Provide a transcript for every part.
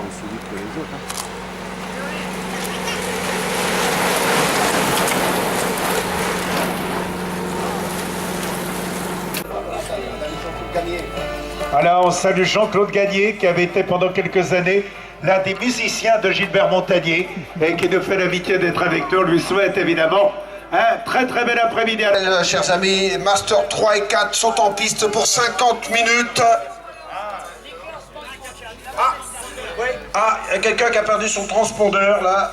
aussi vite que les autres. Hein. Alors, on salue Jean-Claude Gagné, qui avait été pendant quelques années l'un des musiciens de Gilbert Montagnier et qui nous fait l'amitié d'être avec nous. On lui souhaite évidemment un très bel après-midi. Chers amis, Master 3 et 4 sont en piste pour 50 minutes. Il y a quelqu'un qui a perdu son transpondeur là.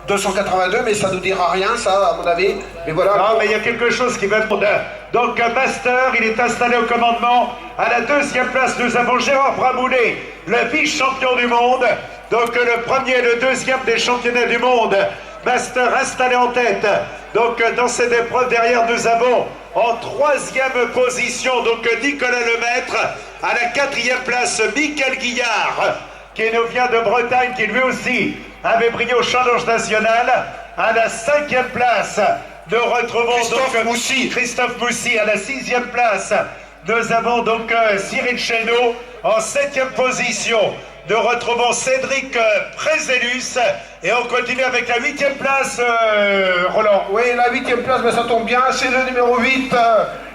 282, mais ça nous dira rien, ça, à mon avis. Mais voilà. Non, mais il y a quelque chose qui va être... Donc, Master, il est installé au commandement. À la deuxième place, nous avons Gérard Bramoulet, le vice-champion du monde. Donc, le premier et le deuxième des championnats du monde. Master installé en tête. Donc, dans cette épreuve, derrière, nous avons en troisième position, donc, Nicolas Lemaître. À la quatrième place, Michael Guillard, qui nous vient de Bretagne, qui lui aussi avait brillé au Challenge National. À la cinquième place, nous retrouvons Christophe Moussy. À la sixième place, nous avons donc Cyril Chénaud. En septième position, nous retrouvons Cédric Prézélus. Et on continue avec la huitième place, Roland. Oui, la huitième place, mais ça tombe bien, c'est le numéro 8.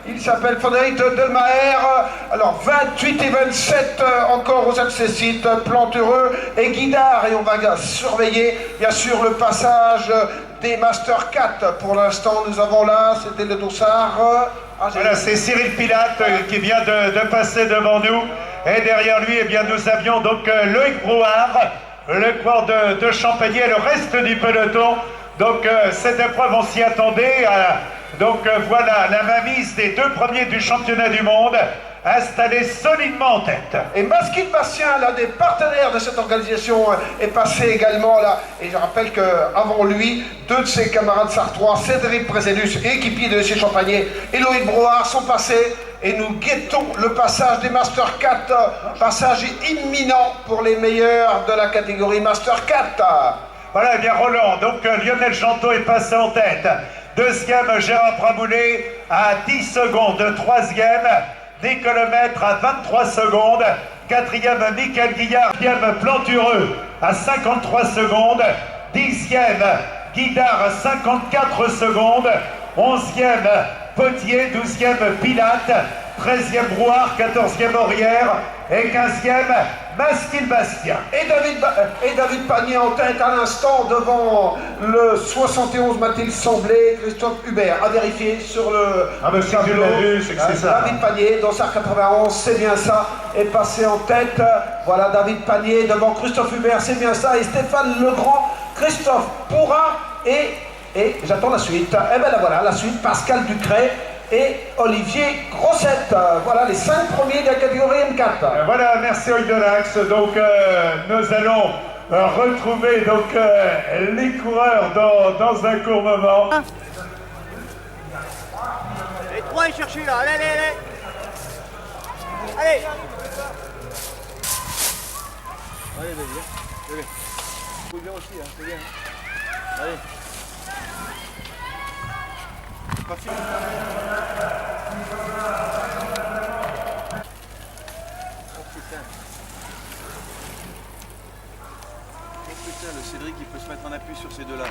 Il s'appelle Frédéric Delmaher. Alors 28 et 27 encore aux accessites, Plantureux et Guidard. Et on va surveiller bien sûr le passage des Master 4. Pour l'instant, nous avons là, c'était le dossard. Voilà, c'est Cyril Pilate qui vient de passer devant nous. Et derrière lui, eh bien, nous avions donc Loïc Brouard, le coureur de Champagny et le reste du peloton. Donc cette épreuve, on s'y attendait. Donc voilà la mainmise des deux premiers du championnat du monde, installés solidement en tête. Et Masquin Bastien, l'un des partenaires de cette organisation, est passé également là. Et je rappelle qu'avant lui, deux de ses camarades sartois, Cédric Prézélus, équipier de chez Champagné, et Loïc Brouard sont passés. Et nous guettons le passage des Master 4, passage imminent pour les meilleurs de la catégorie Master 4. Voilà, eh bien Roland, donc Lionel Jantot est passé en tête. Deuxième, Gérard Bramoulet à 10 secondes. Troisième, Nicolas Lemaître à 23 secondes. Quatrième, Michael Guillard. Dixième, Plantureux à 53 secondes. Dixième, Guidard à 54 secondes. Onzième, Potier. 12e, Pilate. 13e, Brouard. 14e, Aurière. Et 15e, Masquin Bastien. Et David Panier en tête à l'instant devant le 71, m'a-t-il semblé, Christophe Hubert. À vérifier sur le tableau. C'est ça. David Panier, dans sa 91, c'est bien ça, est passé en tête. Voilà David Panier devant Christophe Hubert, c'est bien ça. Et Stéphane Legrand, Christophe Pourra et j'attends la suite. Et bien là voilà, la suite, Pascal Ducret et Olivier Grossette. Voilà les 5 premiers de la catégorie M4. Voilà, merci Oidelax. Donc nous allons retrouver donc, les coureurs dans un court moment. Les 3 est cherché là, allez. Allez, vas-y. Vous pouvez bien aussi, hein, c'est bien. Allez. Parti. Le Cédric il peut se mettre en appui sur ces deux-là.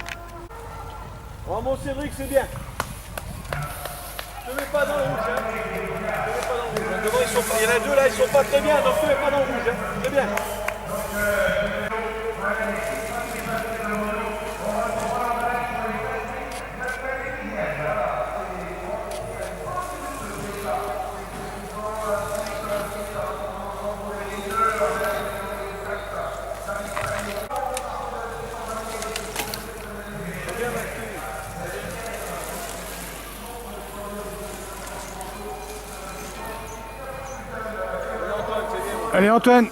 Oh mon Cédric, c'est bien. Ne te mets pas dans le rouge. Hein. Devant, il y en a deux là, ils sont pas très bien, donc ne te mets pas dans le rouge. Hein. C'est bien. Allez Antoine.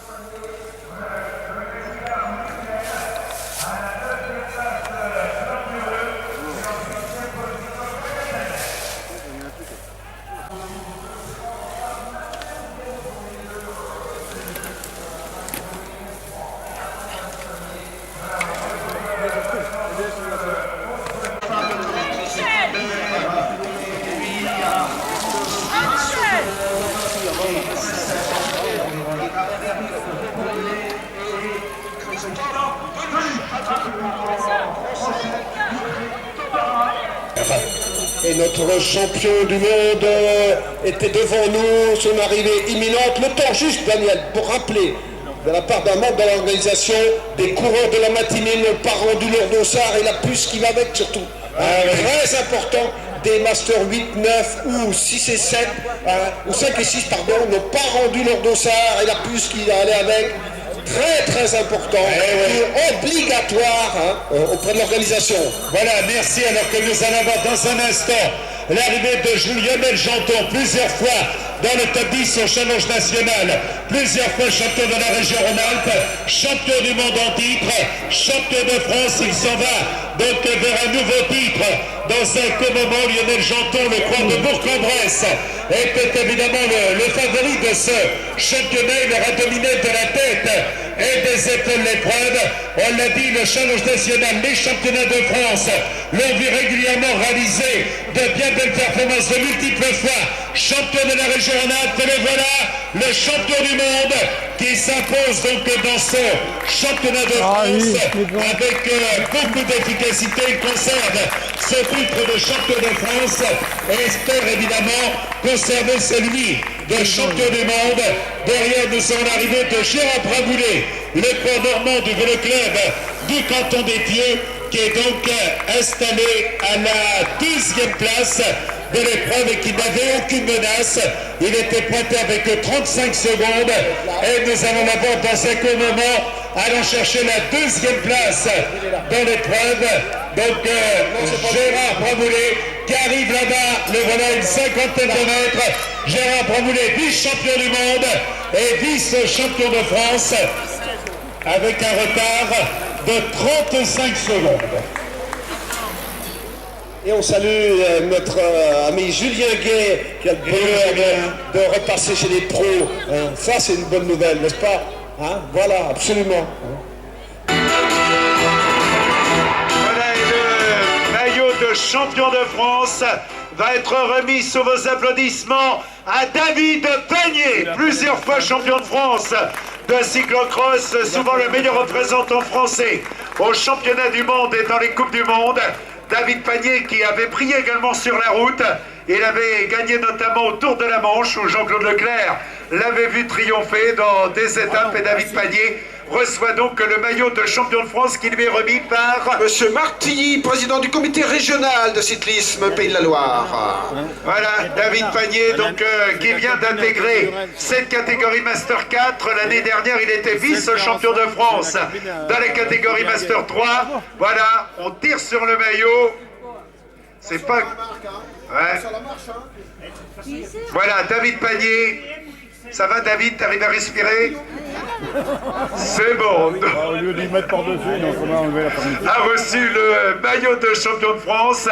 Et notre champion du monde était devant nous, son arrivée imminente. Le temps juste, Daniel, pour rappeler de la part d'un membre de l'organisation, des coureurs de la matinée n'ont pas rendu leur dossard et la puce qui va avec surtout. Très important, des Masters 8, 9 ou 6 et 7, ou 5 et 6, pardon, n'ont pas rendu leur dossard et la puce qui allait avec. Très important, obligatoire auprès de l'organisation. Voilà, merci. Alors que nous allons voir dans un instant l'arrivée de Lionel Janton, plusieurs fois dans le top 10 au challenge national, plusieurs fois champion de la région Rhône-Alpes, champion du monde en titre, champion de France. Il s'en va donc vers un nouveau titre. Dans un court moment, Lionel Janton, le croix de Bourg-en-Bresse, était évidemment le favori de ce championnat. Il aura dominé de la tête et des épaules l'épreuve. On l'a dit, le challenge national, les championnats de France l'ont vu régulièrement réaliser de bien belles performances de multiples fois. Champion de la région Rhône-Alpes, et le voilà, le champion du monde qui s'impose donc dans ce championnat de France avec beaucoup d'efficacité. Il conserve ce titre de champion de France et espère évidemment conserver celui de champion du monde. Derrière nous sommes l'arrivée de Gérard Braboulet, le cours normand du vélo club du canton d'Étieux, qui est donc installé à la 12e place de l'épreuve et qui n'avait aucune menace. Il était pointé avec 35 secondes et nous allons la voir dans un court moment allant chercher la 2e place dans l'épreuve. Donc Gérard Braboulet qui arrive là-bas, le voilà, une cinquantaine de mètres. Gérard Braboulet, vice-champion du monde et vice-champion de France avec un retard de 35 secondes. Et on salue notre ami Julien Gay qui a le bonheur de repasser chez les pros. Ça, c'est une bonne nouvelle, n'est-ce pas? Voilà, absolument. Voilà, et le maillot de champion de France va être remis sous vos applaudissements à David Pagné, plusieurs fois champion de France de cyclocross, souvent le meilleur représentant français au championnat du monde et dans les coupes du monde. David Pagné qui avait brillé également sur la route. Il avait gagné notamment au Tour de la Manche où Jean-Claude Leclerc l'avait vu triompher dans des étapes et David Pagné reçoit donc le maillot de champion de France qui lui est remis par Monsieur Marc Tilly, président du comité régional de cyclisme Pays de la Loire. Voilà, David Pagné donc qui vient d'intégrer cette catégorie Master 4. L'année dernière, il était vice-champion de France dans la catégorie Master 3. Voilà, on tire sur le maillot. C'est pas... Ouais. Voilà, David Pagné. Ça va, David? T'arrives à respirer? C'est bon. Au lieu d'y mettre par-dessus, donc on va enlever la permission. A reçu le maillot de champion de France,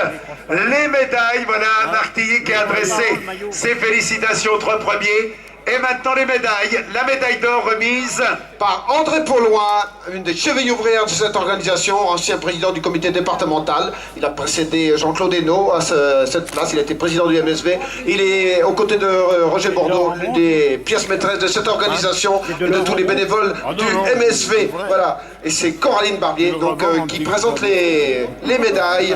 les médailles. Voilà, Marc Tilly qui a adressé ses félicitations aux 3 premiers. Et maintenant les médailles. La médaille d'or remise Par André Pauloin, une des chevilles ouvrières de cette organisation, ancien président du comité départemental. Il a précédé Jean-Claude Hainaut à cette place, il a été président du MSV. Il est aux côtés de Roger Bordeaux, l'une des pièces maîtresses de cette organisation et de tous les bénévoles du MSV. Voilà. Et c'est Coraline Barbier donc, qui présente les médailles.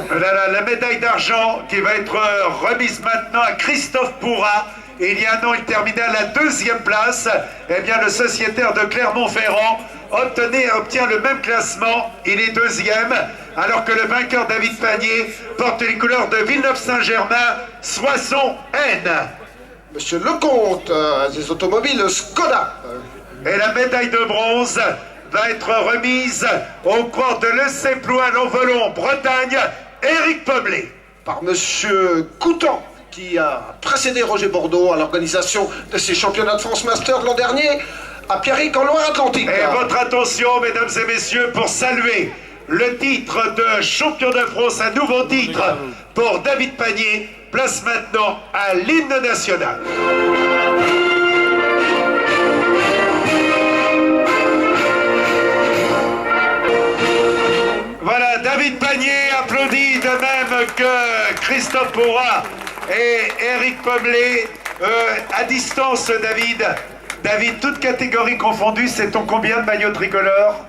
la médaille d'argent qui va être remise maintenant à Christophe Pourrat. Et il y a un an, il terminait à la 2e place. Eh bien, le sociétaire de Clermont-Ferrand obtient le même classement. Il est 2e, alors que le vainqueur David Pagné porte les couleurs de Villeneuve-Saint-Germain, Soissons, Aisne. Monsieur Lecomte, des automobiles Skoda. Et la médaille de bronze va être remise au cours de l'EC Plouin-Lonvelon, Bretagne, Éric Poblet. Par Monsieur Coutan, qui a précédé Roger Bordeaux à l'organisation de ces championnats de France Master l'an dernier à Pierrick en Loire-Atlantique. Et votre attention, mesdames et messieurs, pour saluer le titre de champion de France, un nouveau titre pour David Pagné. Place maintenant à l'hymne national. Voilà, David Pagné applaudit de même que Christophe Pourrat et Éric Poblet. À distance, David. David, toutes catégories confondues, c'est ton combien de maillots tricolores?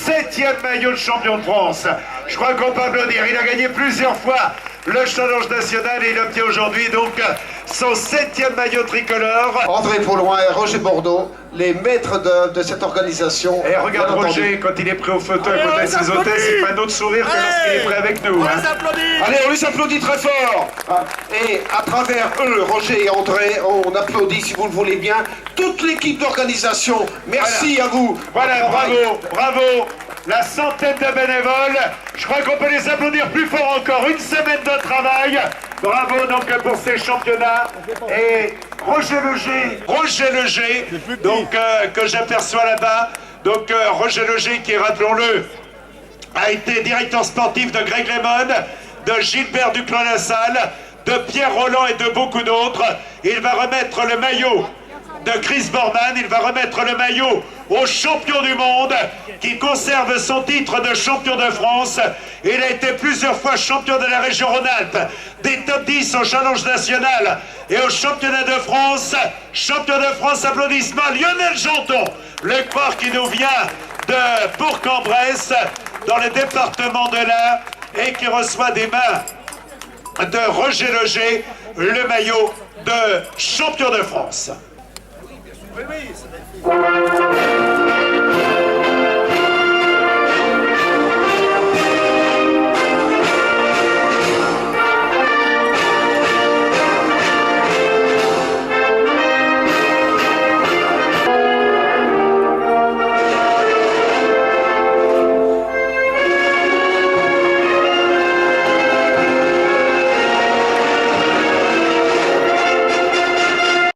7e maillot de champion de France. Je crois qu'on peut applaudir. Il a gagné plusieurs fois le challenge national et il obtient aujourd'hui donc son 7e maillot tricolore. André Paulouin et Roger Bordeaux, les maîtres de cette organisation. Et regarde Roger, quand il est prêt au photo à côté de ses hôtesses, il fait un autre sourire que lorsqu'il est prêt avec nous. Allez, on les applaudit très fort. Et à travers eux, Roger et André, on applaudit, si vous le voulez bien, toute l'équipe d'organisation. Merci à vous. Voilà, bravo, bravo. La centaine de bénévoles, je crois qu'on peut les applaudir plus fort encore. Une semaine de travail. Bravo donc pour ces championnats. Et Roger Leger, donc que j'aperçois là-bas. Donc Roger Leger qui, rappelons-le, a été directeur sportif de Greg Lemon, de Gilbert Duclos-Lassalle, de Pierre Roland et de beaucoup d'autres. Il va remettre le maillot de Chris Borman, il va remettre le maillot au champion du monde qui conserve son titre de champion de France. Il a été plusieurs fois champion de la région Rhône-Alpes, des top 10 au challenge national et au championnat de France. Champion de France, applaudissements, Lionel Janton, le corps qui nous vient de Bourg-en-Bresse, dans le département de l'Ain, et qui reçoit des mains de Roger Leger le maillot de champion de France. Oui, oui, c'est